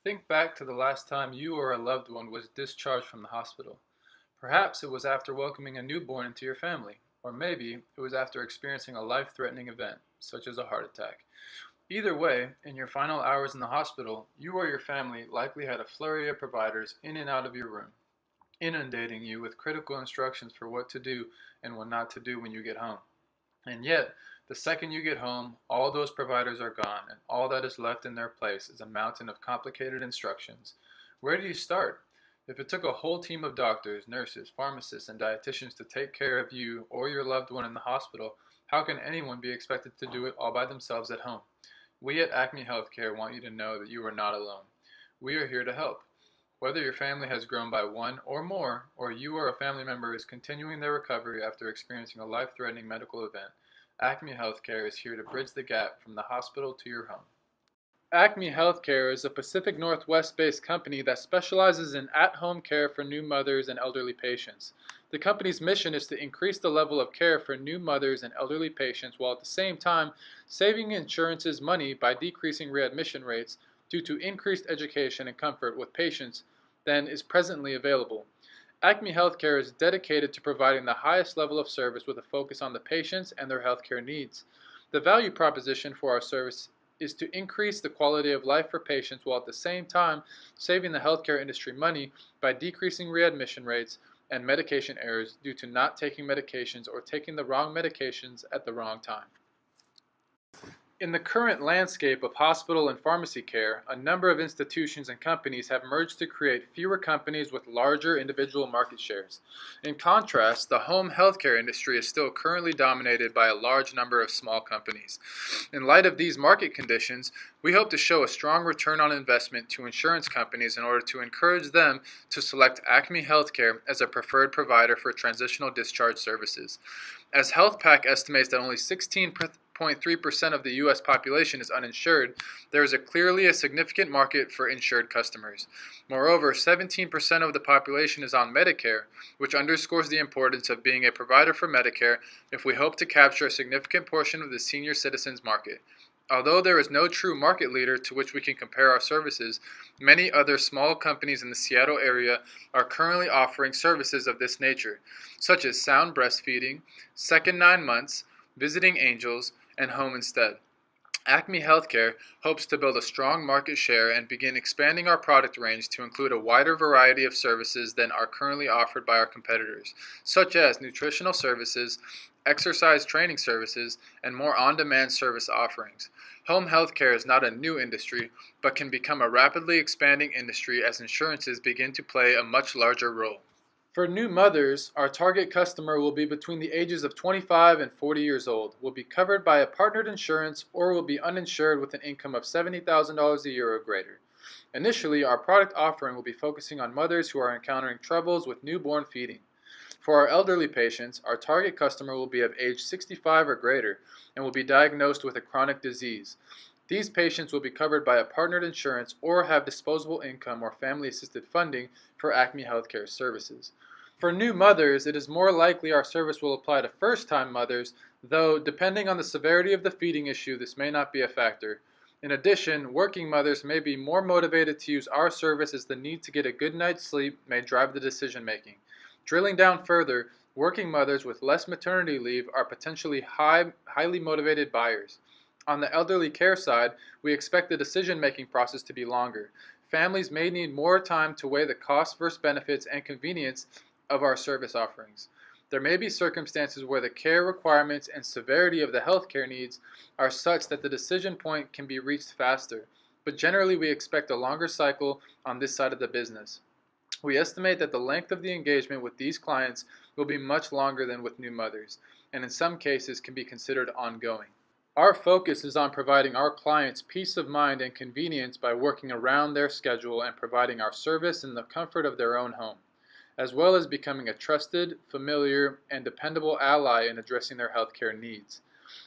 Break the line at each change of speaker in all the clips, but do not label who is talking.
Think back to the last time you or a loved one was discharged from the hospital. Perhaps it was after welcoming a newborn into your family, or maybe it was after experiencing a life-threatening event, such as a heart attack. Either way, in your final hours in the hospital, you or your family likely had a flurry of providers in and out of your room, inundating you with critical instructions for what to do and what not to do when you get home. And yet, the second you get home, all those providers are gone, and all that is left in their place is a mountain of complicated instructions. Where do you start? If it took a whole team of doctors, nurses, pharmacists, and dietitians to take care of you or your loved one in the hospital, how can anyone be expected to do it all by themselves at home? We at Acme Healthcare want you to know that you are not alone. We are here to help. Whether your family has grown by one or more, or you or a family member is continuing their recovery after experiencing a life-threatening medical event, Acme Healthcare is here to bridge the gap from the hospital to your home. Acme Healthcare is a Pacific Northwest-based company that specializes in at-home care for new mothers and elderly patients. The company's mission is to increase the level of care for new mothers and elderly patients while at the same time saving insurances money by decreasing readmission rates due to increased education and comfort with patients than is presently available. Acme Healthcare is dedicated to providing the highest level of service with a focus on the patients and their healthcare needs. The value proposition for our service is to increase the quality of life for patients while at the same time saving the healthcare industry money by decreasing readmission rates and medication errors due to not taking medications or taking the wrong medications at the wrong time. In the current landscape of hospital and pharmacy care, a number of institutions and companies have merged to create fewer companies with larger individual market shares. In contrast, the home healthcare industry is still currently dominated by a large number of small companies. In light of these market conditions, we hope to show a strong return on investment to insurance companies in order to encourage them to select Acme Healthcare as a preferred provider for transitional discharge services. As HealthPack estimates that only 16.3% of the U.S. population is uninsured, there is clearly a significant market for insured customers. Moreover, 17% of the population is on Medicare, which underscores the importance of being a provider for Medicare if we hope to capture a significant portion of the senior citizens market. Although there is no true market leader to which we can compare our services, many other small companies in the Seattle area are currently offering services of this nature, such as Sound Breastfeeding, Second 9 Months, Visiting Angels, and Home Instead. Acme Healthcare hopes to build a strong market share and begin expanding our product range to include a wider variety of services than are currently offered by our competitors, such as nutritional services, exercise training services, and more on-demand service offerings. Home healthcare is not a new industry, but can become a rapidly expanding industry as insurances begin to play a much larger role. For new mothers, our target customer will be between the ages of 25 and 40 years old, will be covered by a partnered insurance, or will be uninsured with an income of $70,000 a year or greater. Initially, our product offering will be focusing on mothers who are encountering troubles with newborn feeding. For our elderly patients, our target customer will be of age 65 or greater and will be diagnosed with a chronic disease. These patients will be covered by a partnered insurance or have disposable income or family-assisted funding for Acme Healthcare services. For new mothers, it is more likely our service will apply to first-time mothers, though depending on the severity of the feeding issue, this may not be a factor. In addition, working mothers may be more motivated to use our service as the need to get a good night's sleep may drive the decision-making. Drilling down further, working mothers with less maternity leave are potentially highly motivated buyers. On the elderly care side, we expect the decision-making process to be longer. Families may need more time to weigh the cost versus benefits and convenience of our service offerings. There may be circumstances where the care requirements and severity of the healthcare needs are such that the decision point can be reached faster, but generally we expect a longer cycle on this side of the business. We estimate that the length of the engagement with these clients will be much longer than with new mothers, and in some cases can be considered ongoing. Our focus is on providing our clients peace of mind and convenience by working around their schedule and providing our service in the comfort of their own home, as well as becoming a trusted, familiar, and dependable ally in addressing their healthcare needs.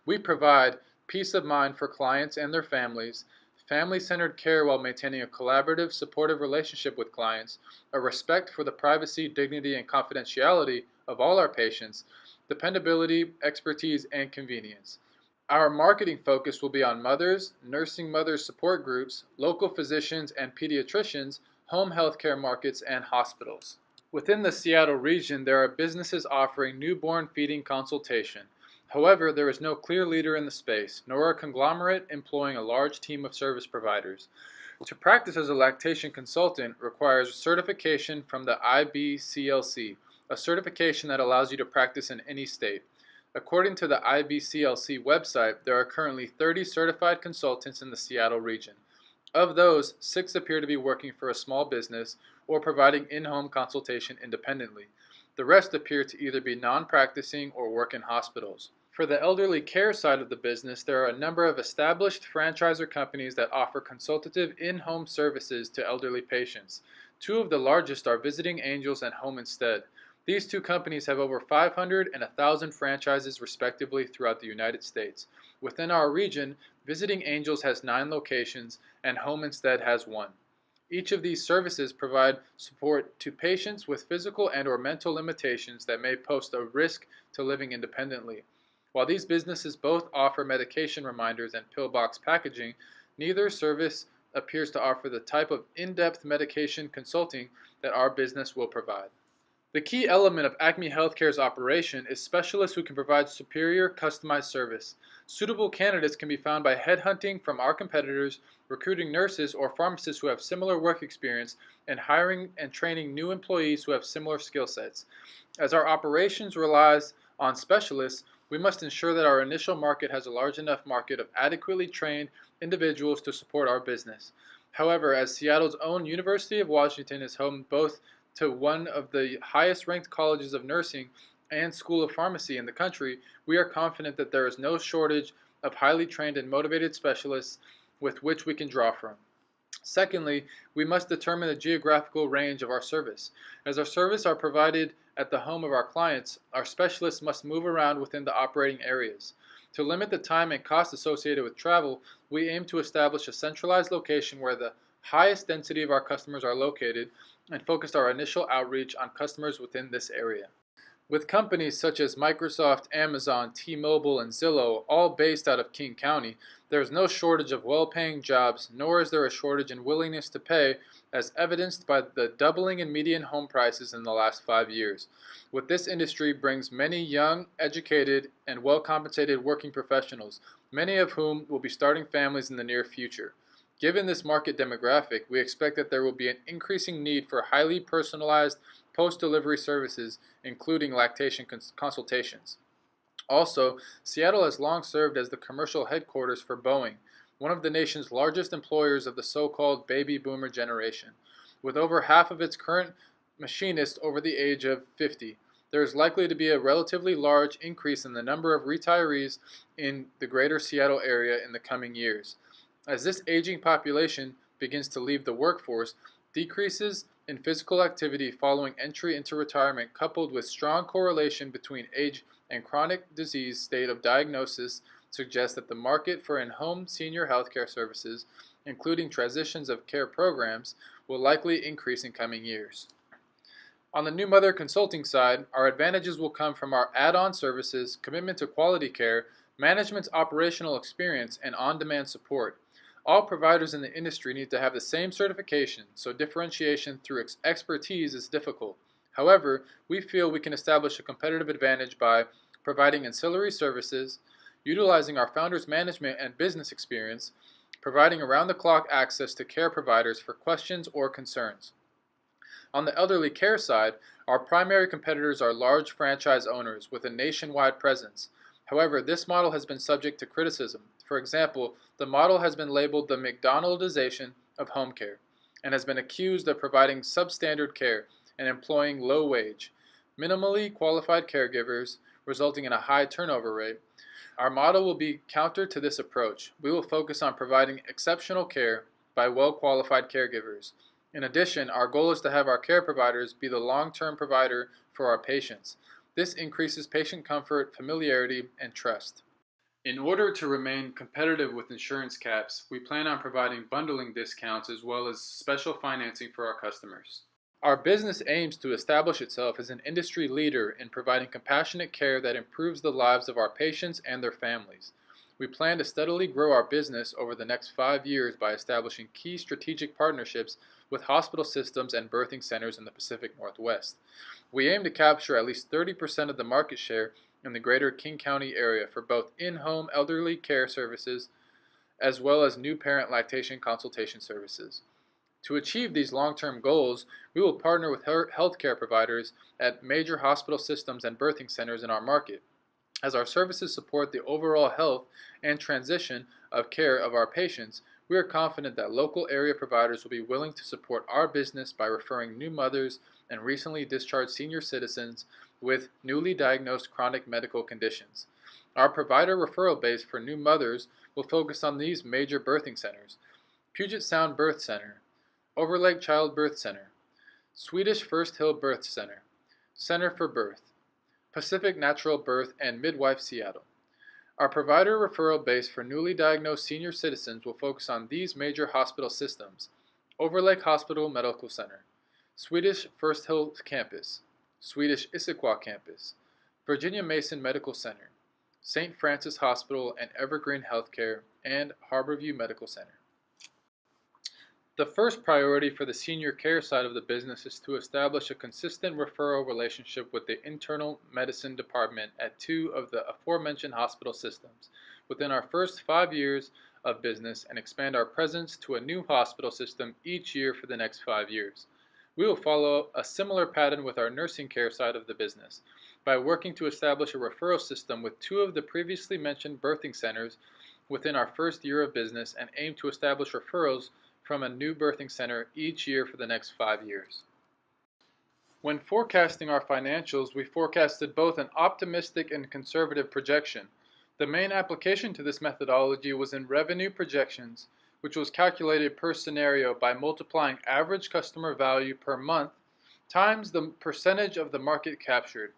We provide peace of mind for clients and their families, family-centered care while maintaining a collaborative, supportive relationship with clients, a respect for the privacy, dignity, and confidentiality of all our patients, dependability, expertise, and convenience. Our marketing focus will be on mothers, nursing mothers support groups, local physicians and pediatricians, home healthcare markets, and hospitals. Within the Seattle region, there are businesses offering newborn feeding consultation. However, there is no clear leader in the space, nor a conglomerate employing a large team of service providers. To practice as a lactation consultant requires certification from the IBCLC, a certification that allows you to practice in any state. According to the IBCLC website, there are currently 30 certified consultants in the Seattle region. Of those, 6 appear to be working for a small business or providing in-home consultation independently. The rest appear to either be non-practicing or work in hospitals. For the elderly care side of the business, there are a number of established franchisor companies that offer consultative in-home services to elderly patients. 2 of the largest are Visiting Angels and Home Instead. These 2 companies have over 500 and 1,000 franchises respectively throughout the United States. Within our region, Visiting Angels has 9 locations and Home Instead has 1. Each of these services provide support to patients with physical and or mental limitations that may pose a risk to living independently. While these businesses both offer medication reminders and pillbox packaging, neither service appears to offer the type of in-depth medication consulting that our business will provide. The key element of Acme Healthcare's operation is specialists who can provide superior, customized service. Suitable candidates can be found by headhunting from our competitors, recruiting nurses or pharmacists who have similar work experience, and hiring and training new employees who have similar skill sets. As our operations relies on specialists, we must ensure that our initial market has a large enough market of adequately trained individuals to support our business. However, as Seattle's own University of Washington is home both to one of the highest ranked colleges of nursing and School of Pharmacy in the country, we are confident that there is no shortage of highly trained and motivated specialists with which we can draw from. Secondly, we must determine the geographical range of our service. As our services are provided at the home of our clients, our specialists must move around within the operating areas. To limit the time and cost associated with travel, we aim to establish a centralized location where the highest density of our customers are located and focused our initial outreach on customers within this area. With companies such as Microsoft, Amazon, T-Mobile, and Zillow all based out of King County, there is no shortage of well-paying jobs, nor is there a shortage in willingness to pay, as evidenced by the doubling in median home prices in the last 5 years. With this industry brings many young, educated, and well-compensated working professionals, many of whom will be starting families in the near future. Given this market demographic, we expect that there will be an increasing need for highly personalized post-delivery services, including lactation consultations. Also, Seattle has long served as the commercial headquarters for Boeing, one of the nation's largest employers of the so-called baby boomer generation. With over half of its current machinists over the age of 50, there is likely to be a relatively large increase in the number of retirees in the greater Seattle area in the coming years. As this aging population begins to leave the workforce, decreases in physical activity following entry into retirement, coupled with strong correlation between age and chronic disease state of diagnosis, suggest that the market for in-home senior healthcare services, including transitions of care programs, will likely increase in coming years. On the new mother consulting side, our advantages will come from our add-on services, commitment to quality care, management's operational experience, and on-demand support. All providers in the industry need to have the same certification, so differentiation through expertise is difficult. However, we feel we can establish a competitive advantage by providing ancillary services, utilizing our founders' management and business experience, providing around-the-clock access to care providers for questions or concerns. On the elderly care side, our primary competitors are large franchise owners with a nationwide presence. However, this model has been subject to criticism. For example, the model has been labeled the McDonaldization of home care and has been accused of providing substandard care and employing low wage, minimally qualified caregivers, resulting in a high turnover rate. Our model will be counter to this approach. We will focus on providing exceptional care by well-qualified caregivers. In addition, our goal is to have our care providers be the long-term provider for our patients. This increases patient comfort, familiarity, and trust. In order to remain competitive with insurance caps, we plan on providing bundling discounts as well as special financing for our customers. Our business aims to establish itself as an industry leader in providing compassionate care that improves the lives of our patients and their families. We plan to steadily grow our business over the next 5 years by establishing key strategic partnerships with hospital systems and birthing centers in the Pacific Northwest. We aim to capture at least 30% of the market share in the greater King County area for both in-home elderly care services as well as new parent lactation consultation services. To achieve these long-term goals, we will partner with healthcare providers at major hospital systems and birthing centers in our market. As our services support the overall health and transition of care of our patients, we are confident that local area providers will be willing to support our business by referring new mothers and recently discharged senior citizens with newly diagnosed chronic medical conditions. Our provider referral base for new mothers will focus on these major birthing centers: Puget Sound Birth Center, Overlake Childbirth Center, Swedish First Hill Birth Center, Center for Birth, Pacific Natural Birth, and Midwife Seattle. Our provider referral base for newly diagnosed senior citizens will focus on these major hospital systems: Overlake Hospital Medical Center, Swedish First Hill Campus, Swedish Issaquah Campus, Virginia Mason Medical Center, St. Francis Hospital and Evergreen Healthcare, and Harborview Medical Center. The first priority for the senior care side of the business is to establish a consistent referral relationship with the internal medicine department at 2 of the aforementioned hospital systems within our first 5 years of business and expand our presence to a new hospital system each year for the next 5 years. We will follow a similar pattern with our nursing care side of the business by working to establish a referral system with 2 of the previously mentioned birthing centers within our first year of business and aim to establish referrals from a new birthing center each year for the next 5 years. When forecasting our financials, we forecasted both an optimistic and conservative projection. The main application to this methodology was in revenue projections, which was calculated per scenario by multiplying average customer value per month times the percentage of the market captured.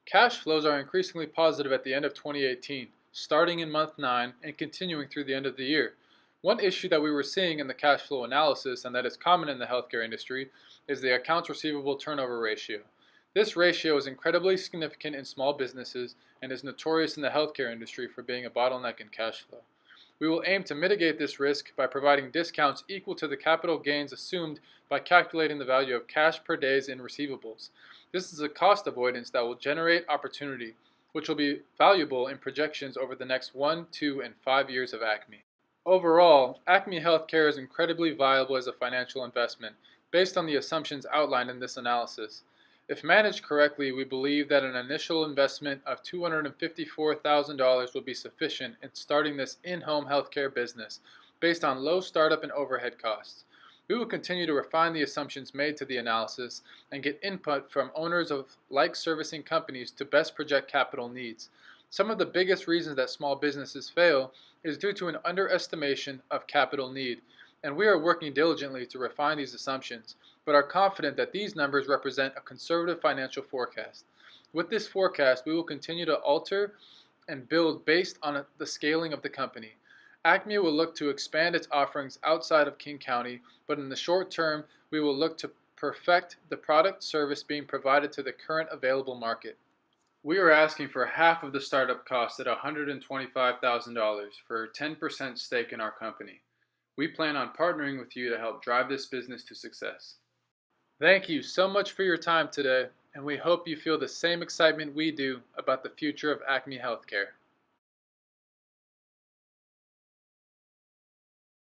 Cash flows are increasingly positive at the end of 2018, starting in month 9 and continuing through the end of the year. One issue that we were seeing in the cash flow analysis, and that is common in the healthcare industry, is the accounts receivable turnover ratio. This ratio is incredibly significant in small businesses and is notorious in the healthcare industry for being a bottleneck in cash flow. We will aim to mitigate this risk by providing discounts equal to the capital gains assumed by calculating the value of cash per days in receivables. This is a cost avoidance that will generate opportunity, which will be valuable in projections over the next 1, 2, and 5 years of Acme. Overall, Acme Healthcare is incredibly viable as a financial investment based on the assumptions outlined in this analysis. If managed correctly, we believe that an initial investment of $254,000 will be sufficient in starting this in-home healthcare business based on low startup and overhead costs. We will continue to refine the assumptions made to the analysis and get input from owners of like servicing companies to best project capital needs. Some of the biggest reasons that small businesses fail is due to an underestimation of capital need, and we are working diligently to refine these assumptions, but are confident that these numbers represent a conservative financial forecast. With this forecast, we will continue to alter and build based on the scaling of the company. Acme will look to expand its offerings outside of King County, but in the short term, we will look to perfect the product service being provided to the current available market. We are asking for half of the startup cost at $125,000 for a 10% stake in our company. We plan on partnering with you to help drive this business to success. Thank you so much for your time today, and we hope you feel the same excitement we do about the future of Acme Healthcare.